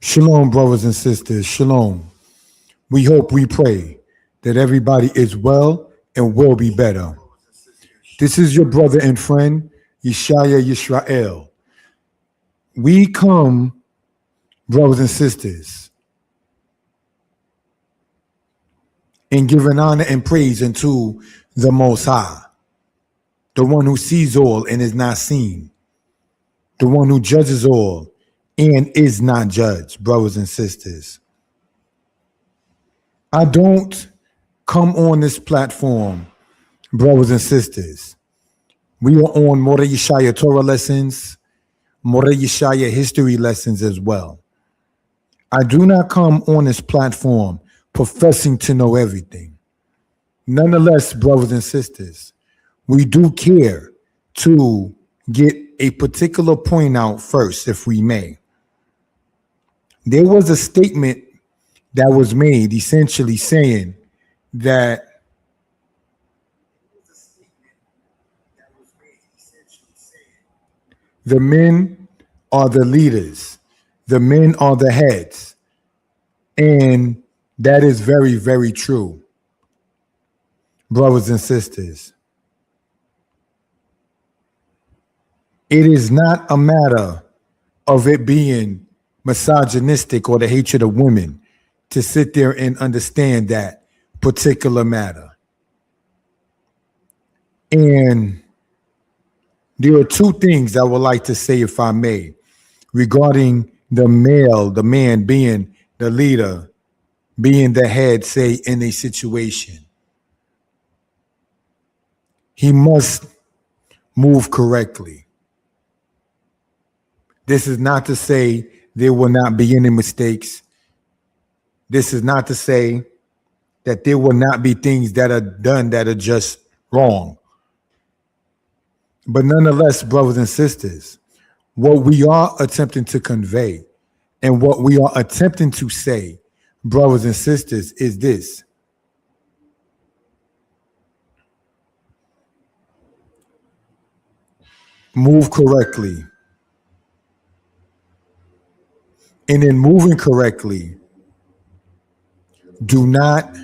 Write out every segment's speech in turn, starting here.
Shalom, brothers and sisters. Shalom. We hope, we pray that everybody is well and will be better. This is your brother and friend, Yeshaya Yisrael. We come, brothers and sisters, in giving honor and praise unto the Most High, the one who sees all and is not seen, the one who judges all and is not judged, brothers and sisters. I don't come on this platform, brothers and sisters. We are on More Yeshaya Torah lessons, More Yeshaya history lessons as well. I do not come on this platform professing to know everything. Nonetheless, brothers and sisters, we do care to get a particular point out first, if we may. There was a statement that was made essentially saying that the men are the leaders, the men are the heads, and that is very, very true, brothers and sisters. It is not a matter of it being misogynistic or the hatred of women to sit there and understand that particular matter. And there are two things I would like to say, if I may, regarding the man being the leader, being the head, say, in a situation. He must move correctly. This is not to say there will not be any mistakes. This is not to say that there will not be things that are done that are just wrong. But nonetheless, brothers and sisters, what we are attempting to convey and what we are attempting to say, brothers and sisters, is this. Move correctly. And in moving correctly, do not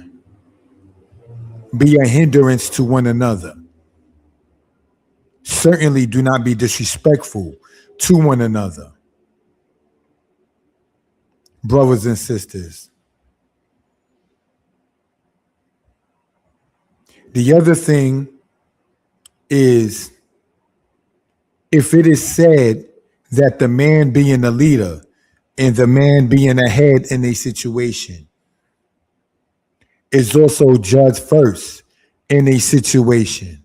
be a hindrance to one another. Certainly do not be disrespectful to one another. Brothers and sisters. The other thing is, if it is said that the man being a leader and the man being a head in a situation is also judged first in a situation,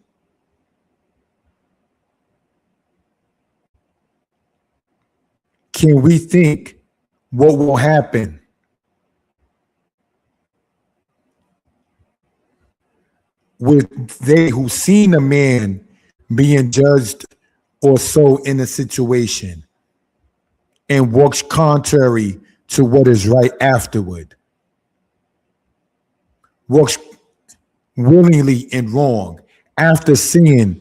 can we think what will happen with they who seen a man being judged or so in a situation and walks contrary to what is right afterward, walks willingly and wrong after seeing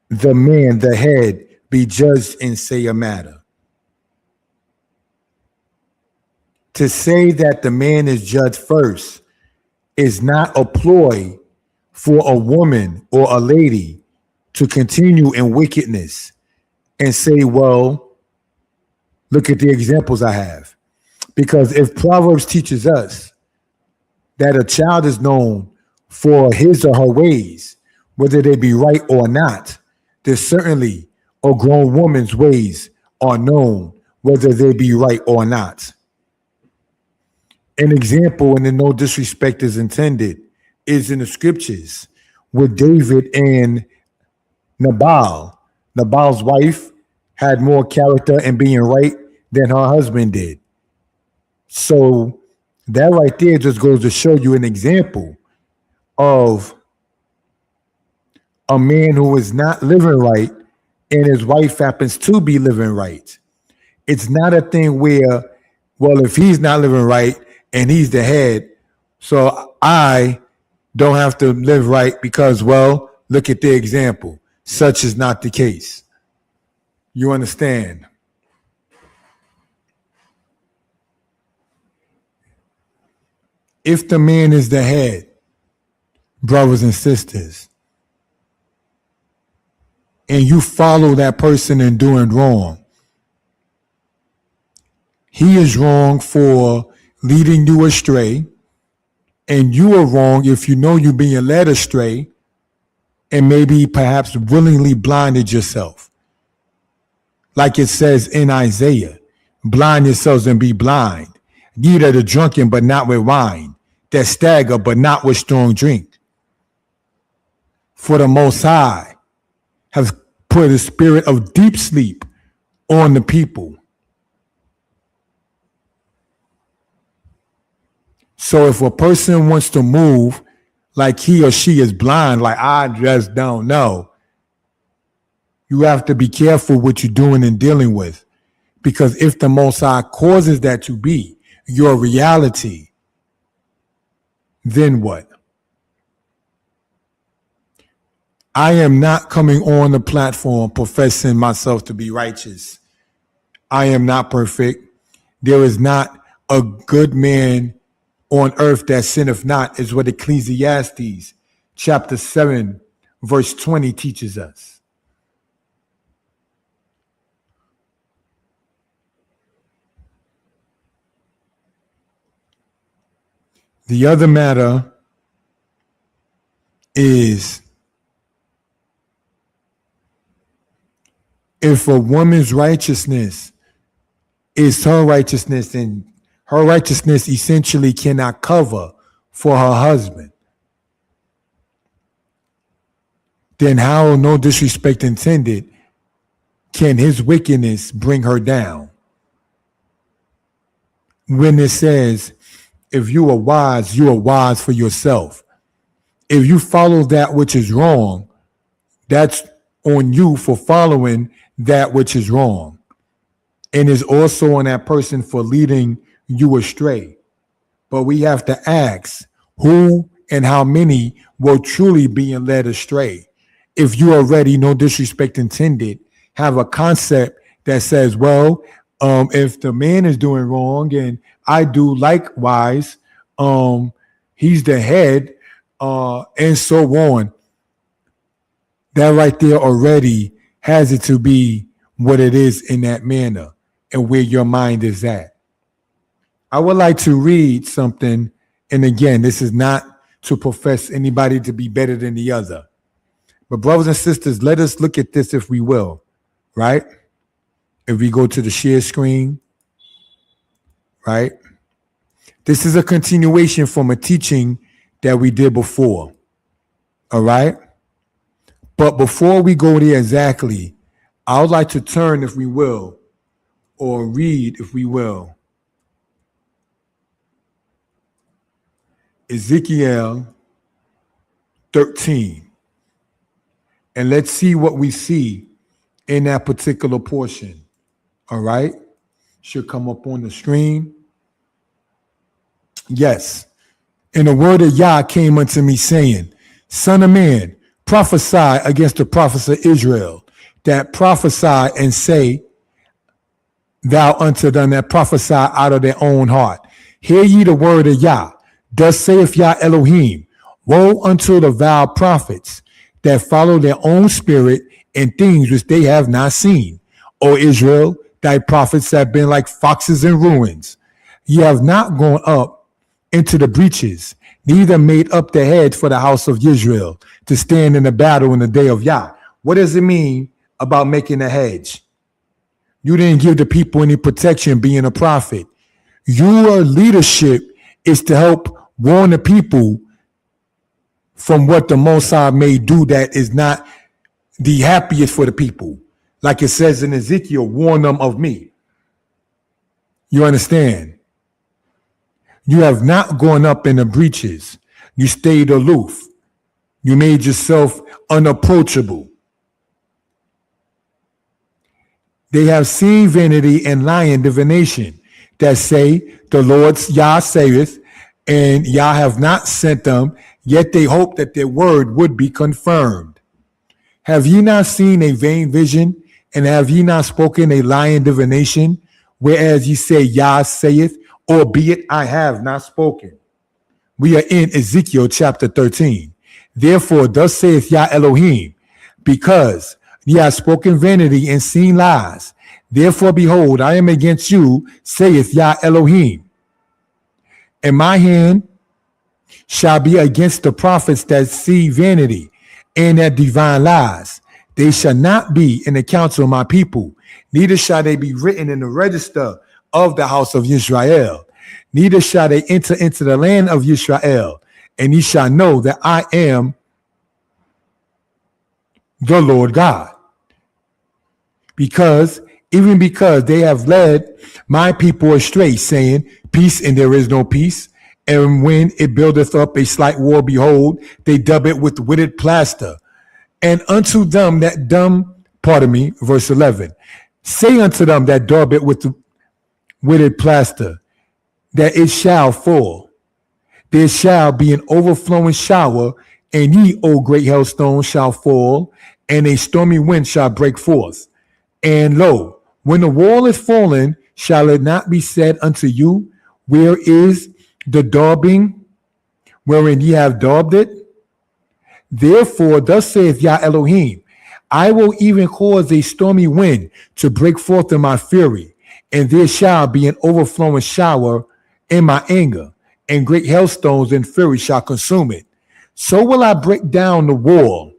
the man, the head, be judged in say a matter? To say that the man is judged first is not a ploy for a woman or a lady to continue in wickedness and say, well, look at the examples I have. Because if Proverbs teaches us that a child is known for his or her ways, whether they be right or not, then certainly a grown woman's ways are known, whether they be right or not. An example, and no disrespect is intended, is in the scriptures with David and Nabal. Nabal's wife had more character in being right than her husband did. So that right there just goes to show you an example of a man who is not living right and his wife happens to be living right. It's not a thing where, well, if he's not living right and he's the head, so I don't have to live right because, well, look at the example. Such is not the case. You understand? if the man is the head, brothers and sisters, and you follow that person in doing wrong, he is wrong for leading you astray, and you are wrong if you know you're being led astray and maybe perhaps willingly blinded yourself. Like it says in Isaiah, blind yourselves and be blind. Ye that are drunken, but not with wine, that stagger, but not with strong drink. For the Most High has put a spirit of deep sleep on the people. So if a person wants to move like he or she is blind, like I just don't know, you have to be careful what you're doing and dealing with. Because if the Most High causes that to be your reality, then what? I am not coming on the platform professing myself to be righteous. I am not perfect. There is not a good man on earth that sinneth not, is what Ecclesiastes chapter 7, verse 20 teaches us. The other matter is, if a woman's righteousness is her righteousness, and her righteousness essentially cannot cover for her husband, then how, no disrespect intended, can his wickedness bring her down? When it says, if you are wise for yourself. If you follow that which is wrong, that's on you for following that which is wrong. And is also on that person for leading you astray. But we have to ask who and how many will truly be led astray. If you already, no disrespect intended, have a concept that says, well, if the man is doing wrong and I do likewise, he's the head, and so on, that right there already has it to be what it is in that manner and where your mind is at. I would like to read something, and again, this is not to profess anybody to be better than the other. But brothers and sisters, let us look at this if we will, right? If we go to the share screen, right? This is a continuation from a teaching that we did before, all right? But before we go there exactly, I would like to turn, if we will, or read, if we will, Ezekiel 13. And let's see what we see in that particular portion. All right? Should come up on the screen. Yes. And the word of Yah came unto me, saying, Son of man, prophesy against the prophets of Israel, that prophesy and say thou unto them that prophesy out of their own heart. Hear ye the word of Yah. Thus saith Yah Elohim, woe unto the vile prophets that follow their own spirit in things which they have not seen. O Israel, thy prophets have been like foxes in ruins. Ye have not gone up into the breaches, neither made up the heads for the house of Israel to stand in the battle in the day of Yah. What does it mean about making a hedge? You didn't give the people any protection being a prophet. Your leadership is to help warn the people from what the Most High may do that is not the happiest for the people. Like it says in Ezekiel, warn them of me. You understand? You have not gone up in the breaches. You stayed aloof. You made yourself unapproachable. They have seen vanity and lying divination that say, the Lord Yah saith, and Yah have not sent them, yet they hope that their word would be confirmed. Have ye not seen a vain vision, and have ye not spoken a lying divination, whereas ye say Yah saith, albeit I have not spoken? We are in Ezekiel chapter 13. Therefore, thus saith Yah Elohim, because ye have spoken vanity and seen lies. Therefore, behold, I am against you, saith Yah Elohim. And my hand shall be against the prophets that see vanity and that divine lies. They shall not be in the counsel of my people, neither shall they be written in the register of the house of Israel. Neither shall they enter into the land of Israel, and ye shall know that I am the Lord God. Because they have led my people astray, saying, peace, and there is no peace. And when it buildeth up a slight wall, behold, they dub it with witted plaster. And unto them that verse 11, say unto them that dub it with witted plaster, that it shall fall. There shall be an overflowing shower, and ye, O great hailstones, shall fall, and a stormy wind shall break forth. And lo, when the wall is fallen, shall it not be said unto you, where is the daubing wherein ye have daubed it? Therefore, thus saith Yah Elohim, I will even cause a stormy wind to break forth in my fury, and there shall be an overflowing shower in my anger, and great hailstones in fury shall consume it. So will I break down the wall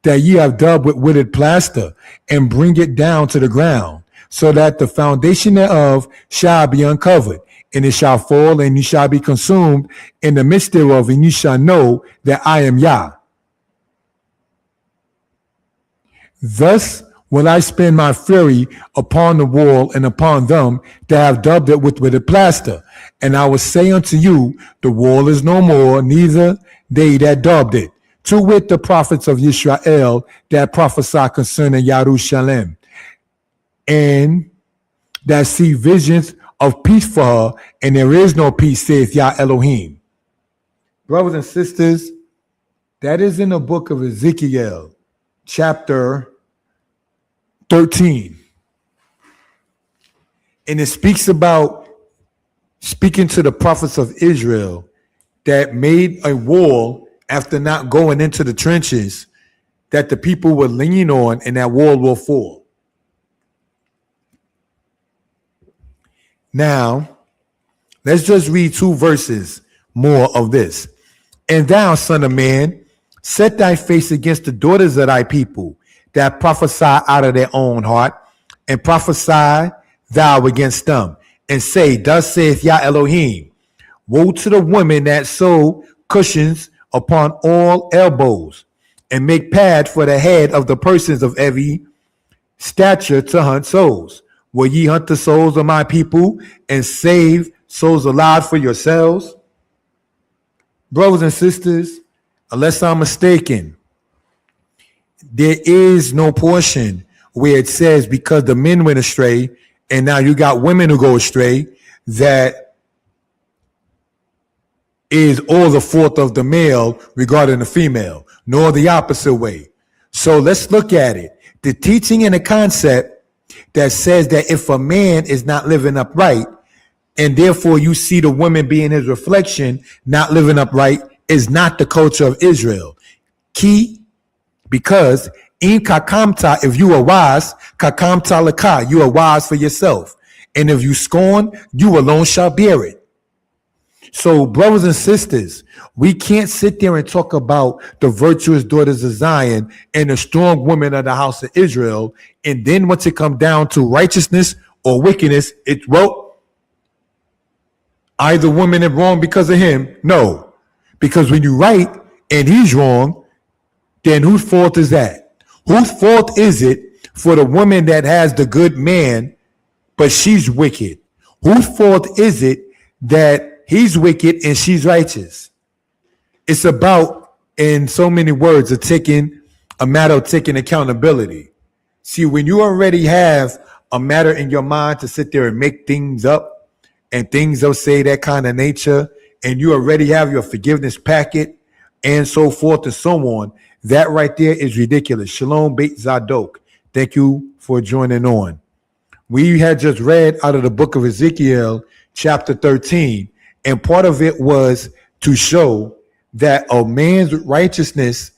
that ye have dubbed with witted plaster, and bring it down to the ground, so that the foundation thereof shall be uncovered, and it shall fall, and ye shall be consumed in the midst thereof, and ye shall know that I am Yah. Thus will I spend my fury upon the wall and upon them that have dubbed it with witted plaster. And I will say unto you, the wall is no more, neither they that dubbed it. To wit, the prophets of Israel that prophesy concerning Jerusalem, and that see visions of peace for her, and there is no peace, saith Yah Elohim. Brothers and sisters, that is in the book of Ezekiel, chapter 13. And it speaks about speaking to the prophets of Israel that made a wall after not going into the trenches that the people will lean on, and that wall will fall. Now, let's just read 2 verses more of this. And thou, son of man, set thy face against the daughters of thy people that prophesy out of their own heart, and prophesy thou against them, and say, thus saith Yah Elohim, woe to the women that sew cushions upon all elbows, and make pad for the head of the persons of every stature to hunt souls. Will ye hunt the souls of my people, and save souls alive for yourselves? Brothers and sisters, unless I'm mistaken, there is no portion where it says because the men went astray, and now you got women who go astray, that is all the fault of the male regarding the female, nor the opposite way. So let's look at it. The teaching and the concept that says that if a man is not living upright, and therefore you see the woman being his reflection, not living upright, is not the culture of Israel. Key, because in kakamta, if you are wise, kakamta laka, you are wise for yourself. And if you scorn, you alone shall bear it. So, brothers and sisters, we can't sit there and talk about the virtuous daughters of Zion and the strong women of the house of Israel, and then once it comes down to righteousness or wickedness, it's, well, either woman is wrong because of him. No, because when you're right and he's wrong, then whose fault is that? Whose fault is it for the woman that has the good man, but she's wicked? Whose fault is it that he's wicked and she's righteous? It's about, in so many words, a matter of taking accountability. See, when you already have a matter in your mind to sit there and make things up, and things of say that kind of nature, and you already have your forgiveness packet and so forth and so on, that right there is ridiculous. Shalom Beit Zadok. Thank you for joining on. We had just read out of the book of Ezekiel, chapter 13, and part of it was to show that a man's righteousness,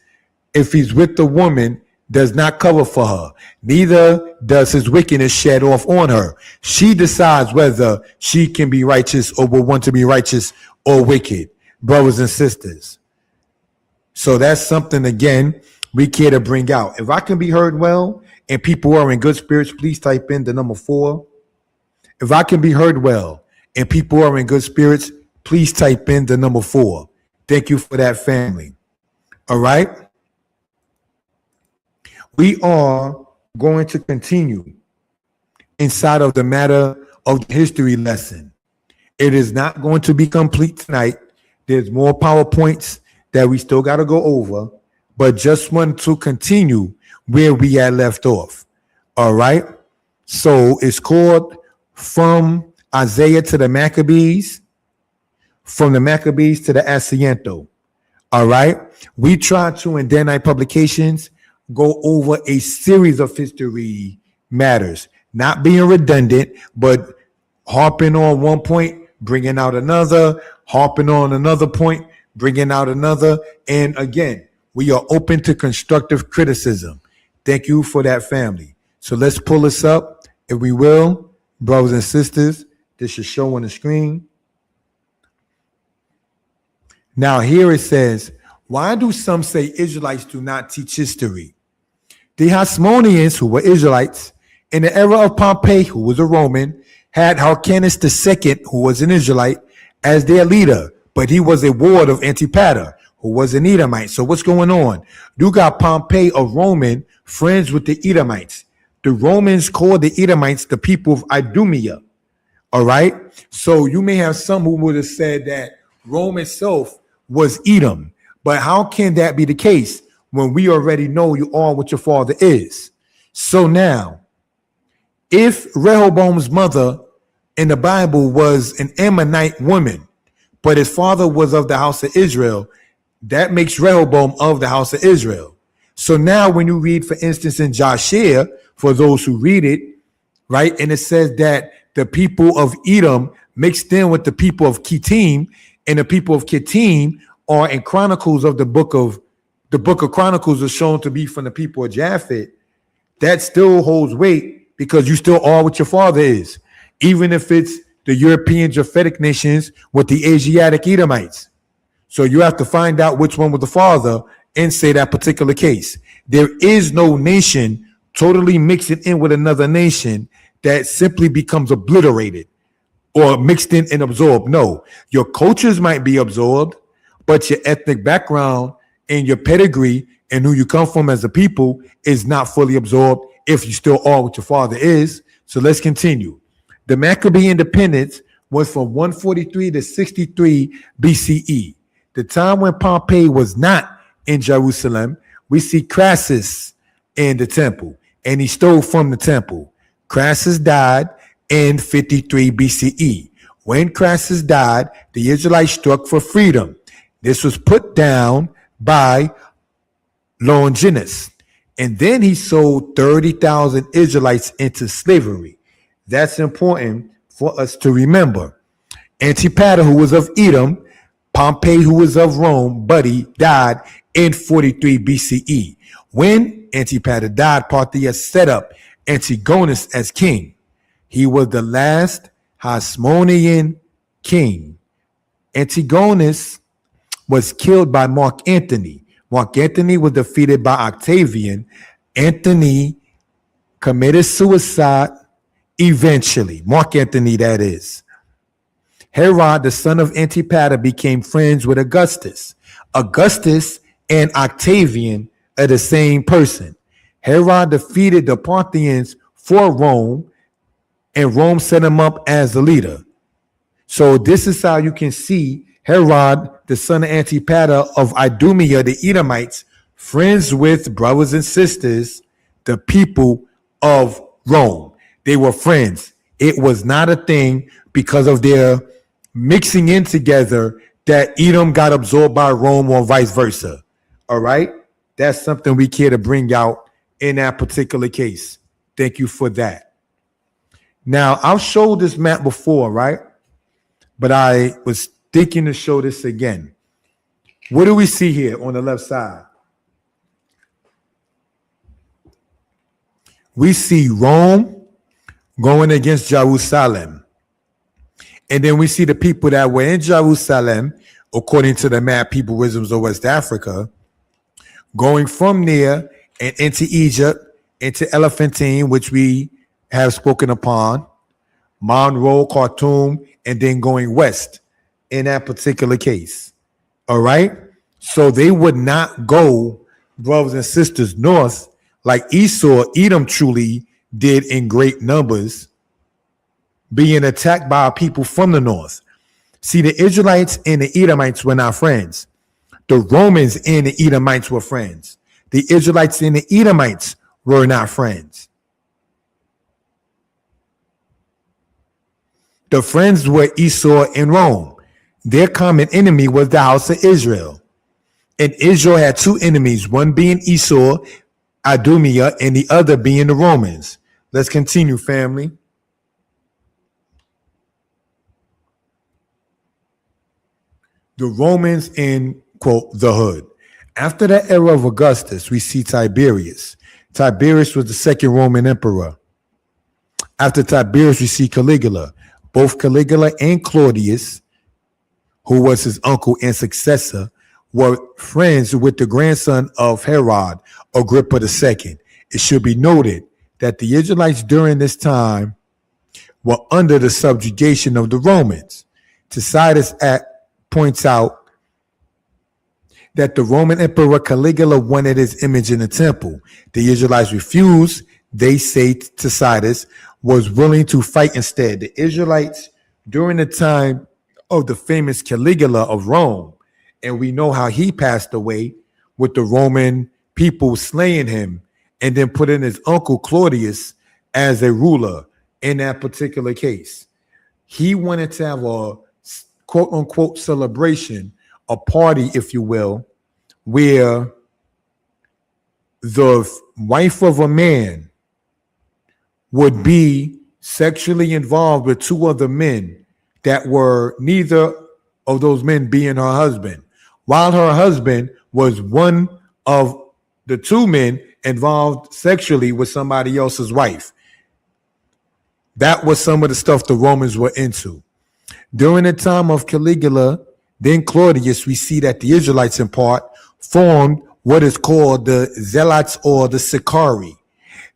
if he's with the woman, does not cover for her. Neither does his wickedness shed off on her. She decides whether she can be righteous or will want to be righteous or wicked, brothers and sisters. So that's something, again, we care to bring out. If I can be heard well and people are in good spirits, please type in the number 4. If I can be heard well and people are in good spirits, please type in the number 4. Thank you for that, family. All right. We are going to continue inside of the matter of the history lesson. It is not going to be complete tonight. There's more PowerPoints that we still got to go over, but just want to continue where we had left off. All right. So it's called From Isaiah to the Maccabees, From the Maccabees to the Asiento. All right. We try to, in Danitepublications, go over a series of history matters, not being redundant, but harping on one point, bringing out another, harping on another point, bringing out another. And again, we are open to constructive criticism. Thank you for that, family. So let's pull this up, if we will, brothers and sisters. This should show on the screen. Now here it says, why do some say Israelites do not teach history? The Hasmoneans, who were Israelites, in the era of Pompey, who was a Roman, had Hyrcanus II, who was an Israelite, as their leader, but he was a ward of Antipater, who was an Edomite. So what's going on? You got Pompey, a Roman, friends with the Edomites. The Romans called the Edomites the people of Idumea. All right? So you may have some who would have said that Rome itself was Edom. But how can that be the case when we already know you are what your father is? So now, if Rehoboam's mother in the Bible was an Ammonite woman, but his father was of the house of Israel, that makes Rehoboam of the house of Israel. So now when you read, for instance, in Joshua, for those who read it, right, and it says that the people of Edom mixed in with the people of Kittim, and the people of Kittim are in Chronicles of the book of Chronicles are shown to be from the people of Japhet. That still holds weight because you still are what your father is, even if it's the European Japhetic nations with the Asiatic Edomites. So you have to find out which one was the father and say that particular case. There is no nation totally mixing in with another nation that simply becomes obliterated or mixed in and absorbed. No, your cultures might be absorbed, but your ethnic background and your pedigree and who you come from as a people is not fully absorbed if you still are what your father is. So let's continue. The Maccabean independence was from 143 to 63 BCE. The time when Pompey was not in Jerusalem, we see Crassus in the temple, and he stole from the temple. Crassus died in 53 BCE. When Crassus died, the Israelites struck for freedom. This was put down by Longinus, and then he sold 30,000 Israelites into slavery. That's important for us to remember. Antipater, who was of Edom, Pompey, who was of Rome, Buddy, died in 43 BCE. When Antipater died, Parthia set up Antigonus as king. He was the last Hasmonean king. Antigonus was killed by Mark Antony. Mark Antony was defeated by Octavian. Antony committed suicide eventually. Mark Antony, that is. Herod, the son of Antipater, became friends with Augustus. Augustus and Octavian are the same person. Herod defeated the Parthians for Rome, and Rome set him up as the leader. So this is how you can see Herod, the son of Antipater of Idumea, the Edomites, friends with brothers and sisters, the people of Rome. They were friends. It was not a thing because of their mixing in together that Edom got absorbed by Rome or vice versa. All right. That's something we care to bring out in that particular case. Thank you for that. Now, I've showed this map before, right? But I was thinking to show this again. What do we see here on the left side? We see Rome going against Jerusalem. And then we see the people that were in Jerusalem, according to the map peopleisms of West Africa, going from there and into Egypt, into Elephantine, which we have spoken upon, Monroe, Khartoum, and then going west in that particular case. All right? So they would not go, brothers and sisters, north like Esau, Edom truly did in great numbers, being attacked by people from the north. See, the Israelites and the Edomites were not friends. The Romans and the Edomites were friends. The Israelites and the Edomites were not friends. The friends were Esau and Rome. Their common enemy was the house of Israel. And Israel had two enemies, one being Esau, Idumea, and the other being the Romans. Let's continue, family. The Romans in, quote, the hood. After the era of Augustus, we see Tiberius. Tiberius was the second Roman emperor. After Tiberius, we see Caligula. Both Caligula and Claudius, who was his uncle and successor, were friends with the grandson of Herod, Agrippa II. It should be noted that the Israelites during this time were under the subjugation of the Romans. Tacitus points out that the Roman Emperor Caligula wanted his image in the temple. The Israelites refused. They say Tacitus was willing to fight instead. The Israelites during the time of the famous Caligula of Rome, and we know how he passed away with the Roman people slaying him and then putting his uncle Claudius as a ruler in that particular case. He wanted to have a quote unquote celebration, a party, if you will, where the wife of a man would be sexually involved with two other men that were neither of those men being her husband, while her husband was one of the two men involved sexually with somebody else's wife. That was some of the stuff the Romans were into. During the time of Caligula, then Claudius, we see that the Israelites in part formed what is called the Zealots or the Sicarii.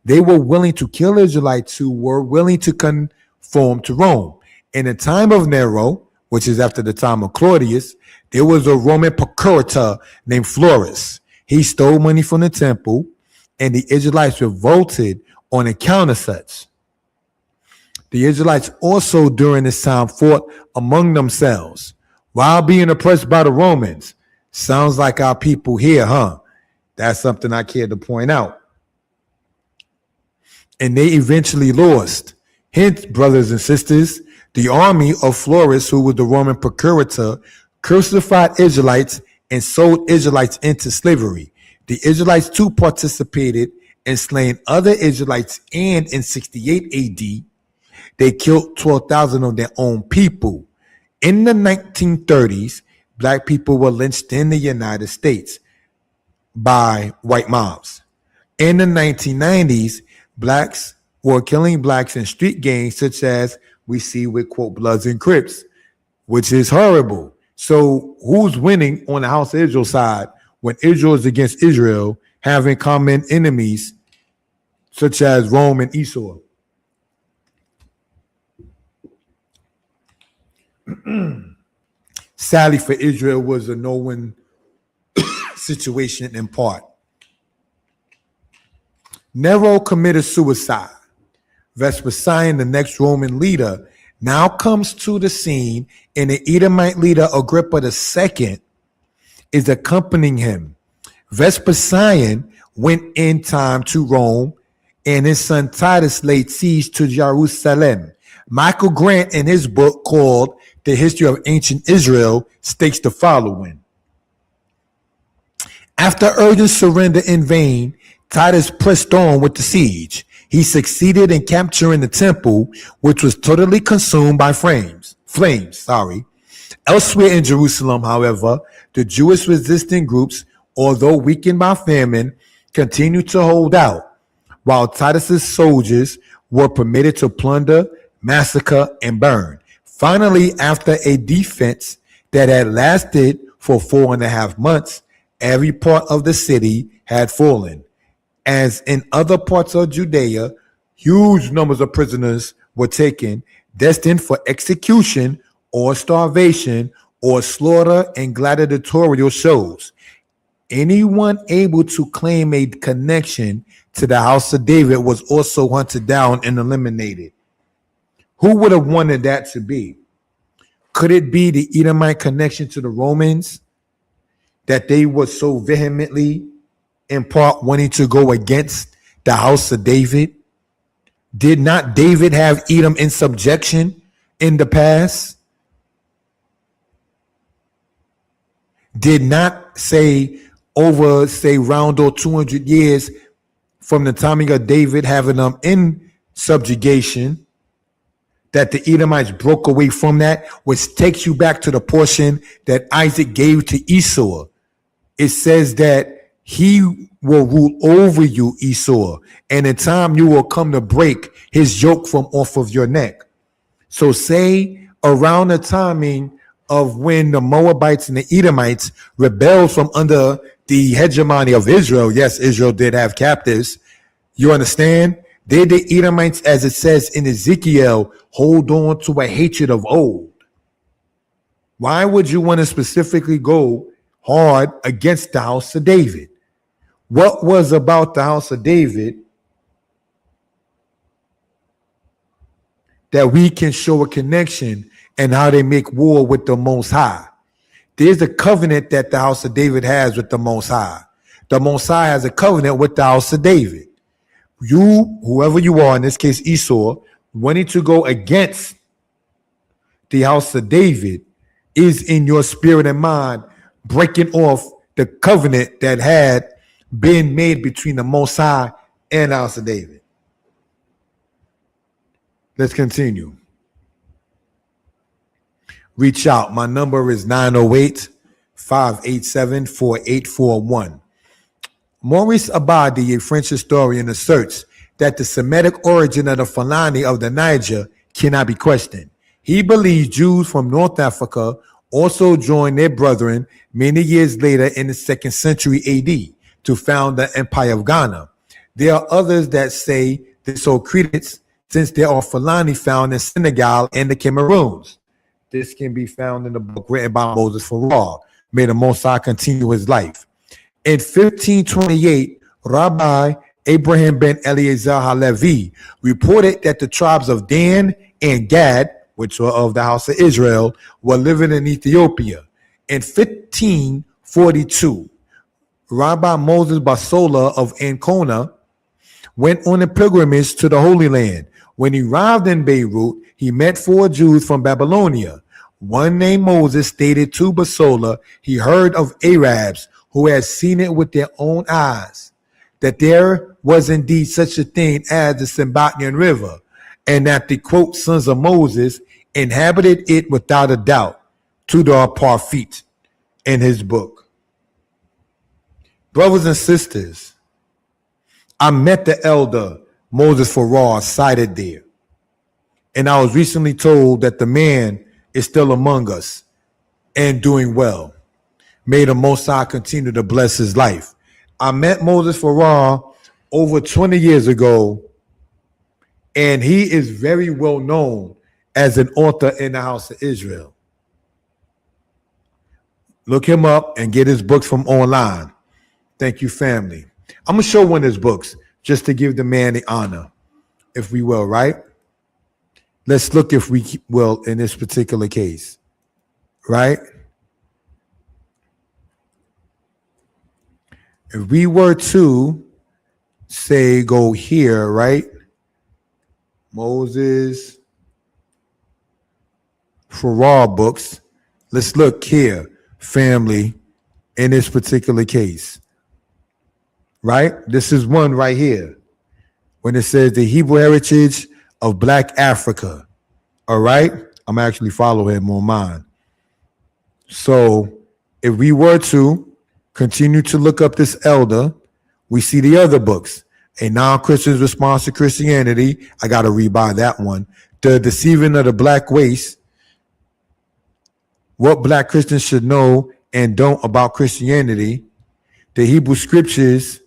They were willing to kill Israelites who were willing to conform to Rome. In the time of Nero, which is after the time of Claudius, there was a Roman procurator named Florus. He stole money from the temple, and the Israelites revolted on account of such. The Israelites also during this time fought among themselves while being oppressed by the Romans. Sounds like our people here, huh? That's something I care to point out. And they eventually lost. Hence, brothers and sisters, the army of Florus, who was the Roman procurator, crucified Israelites and sold Israelites into slavery. The Israelites too participated in slaying other Israelites, and in 68 AD, they killed 12,000 of their own people. In the 1930s, black people were lynched in the United States by white mobs. In the 1990s, blacks were killing blacks in street gangs, such as we see with, quote, Bloods and Crips, which is horrible. So who's winning on the House of Israel side when Israel is against Israel, having common enemies such as Rome and Esau? Sadly for Israel, was a no-win situation in part. Nero committed suicide. Vespasian, the next Roman leader, now comes to the scene, and the Edomite leader Agrippa II is accompanying him. Vespasian went in time to Rome, and his son Titus laid siege to Jerusalem. Michael Grant, in his book called The History of Ancient Israel, states the following. After urging surrender in vain, Titus pressed on with the siege. He succeeded in capturing the temple, which was totally consumed by flames. Elsewhere in Jerusalem, however, the Jewish resistant groups, although weakened by famine, continued to hold out, while Titus's soldiers were permitted to plunder, massacre, and burn. Finally, after a defense that had lasted for 4.5 months, every part of the city had fallen. As in other parts of Judea, huge numbers of prisoners were taken, destined for execution or starvation or slaughter and gladiatorial shows. Anyone able to claim a connection to the house of David was also hunted down and eliminated. Who would have wanted that to be? Could it be the Edomite connection to the Romans that they were so vehemently, in part, wanting to go against the house of David? Did not David have Edom in subjection in the past? Did not round or 200 years from the timing of David having them in subjugation, that the Edomites broke away from that, which takes you back to the portion that Isaac gave to Esau. It says that he will rule over you, Esau, and in time you will come to break his yoke from off of your neck. So say around the timing of when the Moabites and the Edomites rebelled from under the hegemony of Israel. Yes, Israel did have captives. You understand? Did the Edomites, as it says in Ezekiel, hold on to a hatred of old? Why would you want to specifically go hard against the house of David? What was about the house of David that we can show a connection and how they make war with the Most High? There's a covenant that the house of David has with the Most High. The Most High has a covenant with the house of David. You, whoever you are, in this case Esau, wanting to go against the house of David is in your spirit and mind breaking off the covenant that had been made between the Most High and the house of David. Let's continue. Reach out. My number is 908-587-4841. Maurice Abadi, a French historian, asserts that the Semitic origin of the Fulani of the Niger cannot be questioned. He believes Jews from North Africa also joined their brethren many years later in the 2nd century AD to found the Empire of Ghana. There are others that say this hold credence since there are Fulani found in Senegal and the Cameroons. This can be found in the book written by Moses Farrar. May the Most High continue his life. In 1528, Rabbi Abraham ben Eliezer Halevi reported that the tribes of Dan and Gad, which were of the house of Israel, were living in Ethiopia. In 1542, Rabbi Moses Basola of Ancona went on a pilgrimage to the Holy Land. When he arrived in Beirut, he met 4 Jews from Babylonia. One named Moses stated to Basola he heard of Arabs who had seen it with their own eyes, that there was indeed such a thing as the Symbatian River, and that the, quote, sons of Moses inhabited it without a doubt, Tudor Parfit in his book. Brothers and sisters, I met the elder Moses Farrar cited there, and I was recently told that the man is still among us and doing well. May the Most High continue to bless his life. I met Moses Farrar over 20 years ago, and he is very well known as an author in the house of Israel. Look him up and get his books from online. Thank you, family. I'm going to show one of his books just to give the man the honor, if we will, right? Let's look if we will in this particular case, right? If we were to say go here, right? Moses Farrar books. Let's look here, family, in this particular case. Right? This is one right here. When it says the Hebrew heritage of Black Africa. All right? I'm actually following him on mine. So if we were to continue to look up this elder, we see the other books. A non-Christian's response to Christianity. I got to rebuy that one. The deceiving of the black race. What black Christians should know and don't about Christianity. The Hebrew scriptures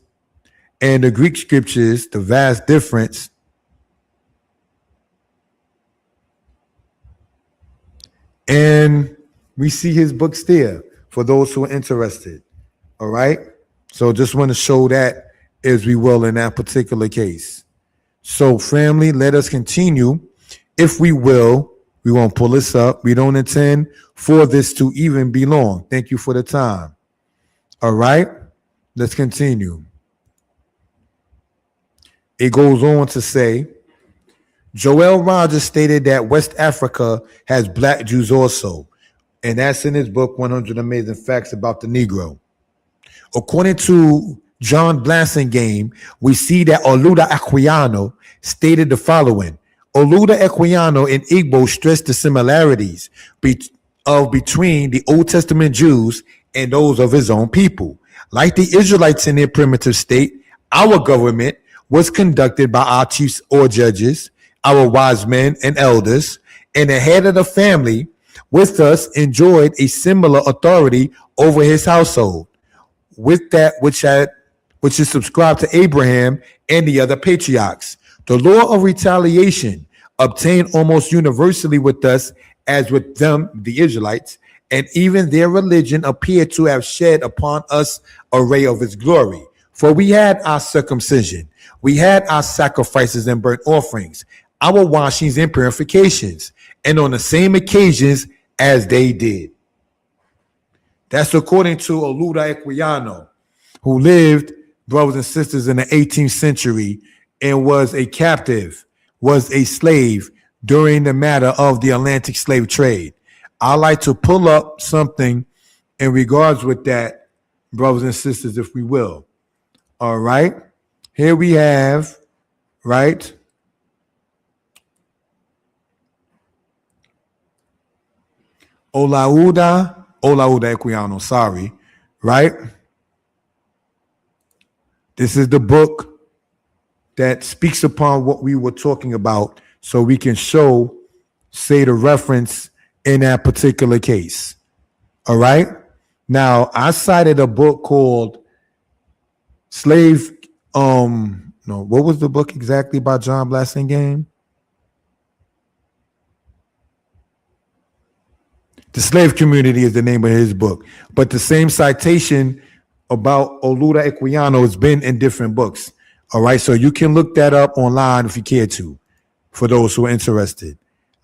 and the Greek scriptures, the vast difference. And we see his books there for those who are interested. All right. So just want to show that as we will in that particular case. So family, let us continue. If we will, we won't pull this up. We don't intend for this to even be long. Thank you for the time. All right. Let's continue. It goes on to say, Joel Rogers stated that West Africa has black Jews also. And that's in his book, 100 Amazing Facts About the Negro. According to John Blassingame, we see that Oluda Equiano stated the following. Oluda Equiano in Igbo stressed the similarities between the Old Testament Jews and those of his own people. Like the Israelites in their primitive state, our government was conducted by our chiefs or judges, our wise men and elders, and the head of the family with us enjoyed a similar authority over his household, with that which is subscribed to Abraham and the other patriarchs. The law of retaliation obtained almost universally with us as with them, the Israelites, and even their religion appeared to have shed upon us a ray of its glory. For we had our circumcision, we had our sacrifices and burnt offerings, our washings and purifications, and on the same occasions as they did. That's according to Oluda Equiano, who lived, brothers and sisters, in the 18th century and was a captive, was a slave during the matter of the Atlantic slave trade. I like to pull up something in regards with that, brothers and sisters, if we will. All right. Here we have, right? Olauda Equiano, sorry, right? This is the book that speaks upon what we were talking about so we can say the reference in that particular case. All right? Now, I cited a book called what was the book exactly by John Blassingame? The Slave Community is the name of his book. But the same citation about Oluda Equiano has been in different books. All right, so you can look that up online if you care to, for those who are interested.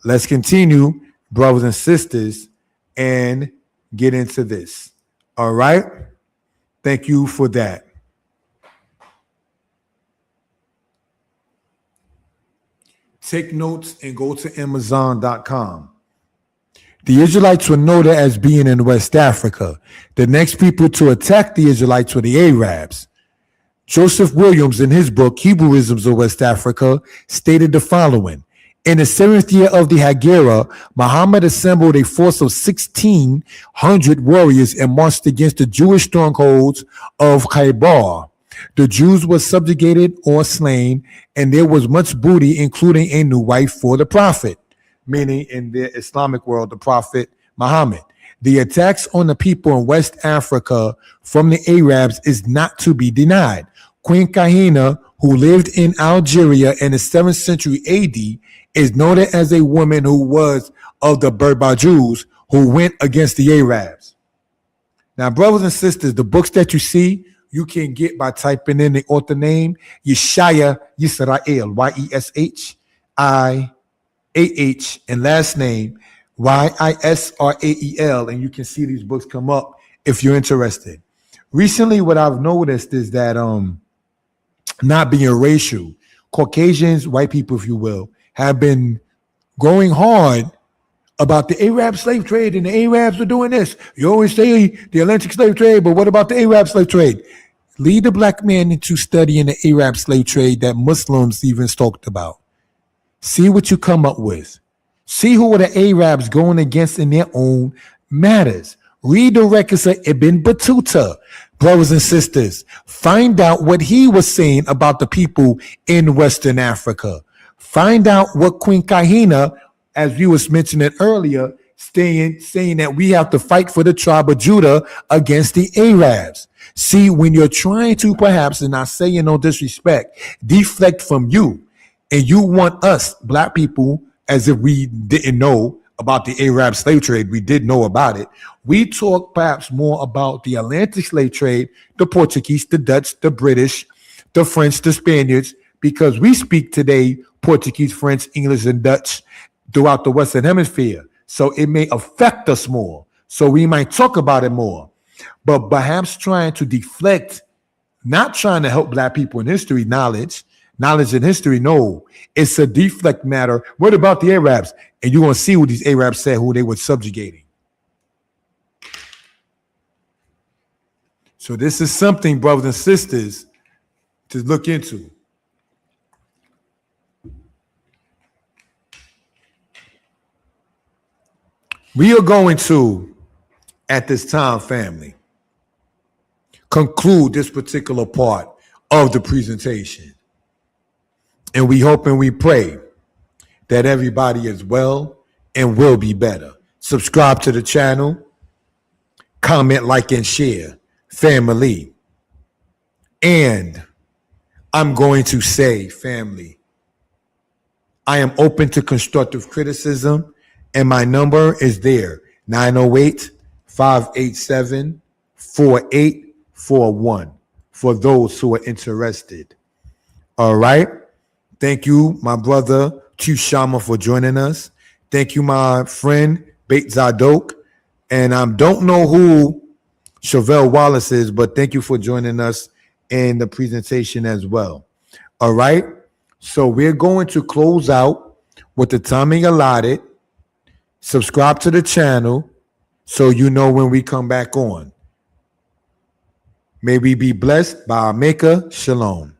Let's continue, brothers and sisters, and get into this. All right? Thank you for that. Take notes and go to Amazon.com. The Israelites were noted as being in West Africa. The next people to attack the Israelites were the Arabs. Joseph Williams, in his book, Hebrewisms of West Africa, stated the following. In the 7th year of the Hagera, Muhammad assembled a force of 1,600 warriors and marched against the Jewish strongholds of Khaybar. The Jews were subjugated or slain, and there was much booty, including a new wife for the prophet, meaning in the Islamic world, the prophet Muhammad. The attacks on the people in West Africa from the Arabs is not to be denied. Queen Kahina, who lived in Algeria in the 7th century AD, is noted as a woman who was of the Berber Jews who went against the Arabs. Now, brothers and sisters, the books that you see, you can get by typing in the author name, Yeshaya Yisrael, Yeshiah, and last name, Yisrael, and you can see these books come up if you're interested. Recently, what I've noticed is that not being racial, Caucasians, white people, if you will, have been going hard about the Arab slave trade, and the Arabs are doing this. You always say the Atlantic slave trade, but what about the Arab slave trade? Lead the black man into studying the Arab slave trade that Muslims even talked about. See what you come up with. See who are the Arabs going against in their own matters. Read the records of Ibn Battuta, brothers and sisters. Find out what he was saying about the people in Western Africa. Find out what Queen Kahina, as we was mentioning earlier, saying that we have to fight for the tribe of Judah against the Arabs. See, when you're trying to perhaps, and I say in no disrespect, deflect from you, and you want us, black people, as if we didn't know about the Arab slave trade. We did know about it. We talk perhaps more about the Atlantic slave trade, the Portuguese, the Dutch, the British, the French, the Spaniards, because we speak today Portuguese, French, English, and Dutch throughout the Western Hemisphere. So it may affect us more. So we might talk about it more. But perhaps trying to deflect, not trying to help black people in history knowledge in history, no, it's a deflect matter. What about the Arabs? And you're going to see what these Arabs said, who they were subjugating. So this is something, brothers and sisters, to look into. We are going to, at this time, family, conclude this particular part of the presentation. And we hope and we pray that everybody is well and will be better. Subscribe to the channel, comment, like, and share, family. And I'm going to say, family, I am open to constructive criticism, and my number is there, 908-587-4841, for those who are interested. All right? Thank you, my brother, Chief Shama, for joining us. Thank you, my friend, Beit Zadok. And I don't know who Chevelle Wallace is, but thank you for joining us in the presentation as well. All right? So we're going to close out with the timing allotted. Subscribe to the channel so you know when we come back on. May we be blessed by our Maker. Shalom.